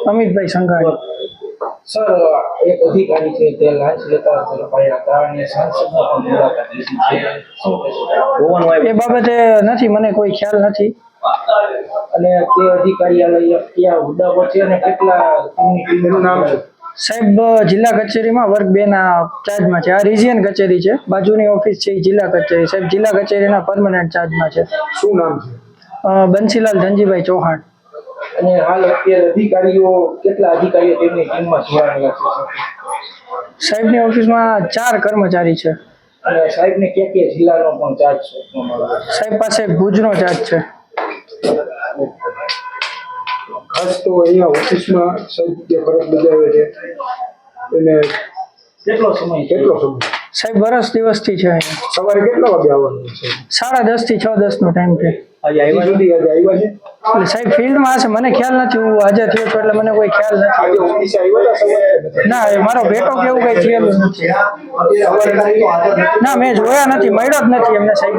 Amitbhai Sanghani. Sir, એક અધિકારી છે તે લાંચ લેતા ઝડપાયા હતા અને સાંસદનો પણ મુલાકાત લીધી છે, શું કહેશો? એ બાબતે નથી, મને કોઈ ખ્યાલ નથી. અને તે અધિકારી ક્યાં હોદ્દા પર છે અને કેટલા ટીમનું નામ છે? સાહેબ જિલ્લા કચેરીમાં વર્ગ 2 ના ચાર્જમાં છે. આ રિજિયન કચેરી છે, બાજુની ઓફિસ છે એ જિલ્લા કચેરી. સાહેબ જિલ્લા કચેરીના પરમનન્ટ ચાર્જમાં છે. શું નામ છે? બંસીલાલ ધનજીભાઈ ચૌહાણ. અને હાલ અત્યારે કેટલા અધિકારીઓ તેમની ટીમમાં જોડાયેલા છે? સાહેબની ઓફિસમાં 4 કર્મચારી છે. અને સાહેબને ક્યાં જિલ્લાનો પણ ચાર્જ છે? સાહેબ પાસે ભુજનો ચાર્જ છે. ખાસ તો અહીંયા ઓફિસમાં સાહેબ જે ફરજ બજાવે છે એને કેટલો સમય? સાહેબ વર્ષ દિવસથી છે અહીંયા. સવારે કેટલા વાગે આવવાનું છે? 10:30 થી 6:10 નો ટાઈમ છે. આજે આવ્યા છે? એટલે સાહેબ ફિલ્ડમાં હશે, મને ખ્યાલ નથી. હું હાજર થયો છું એટલે મને કોઈ ખ્યાલ નથી. આજે ઓફિસે આવ્યા હતા સવારે? ના, એ મારો ભેટો કે એવું કઈ થયેલું નથી. ના, મેં જોયા નથી, મળ્યો જ નથી એમને સાહેબ.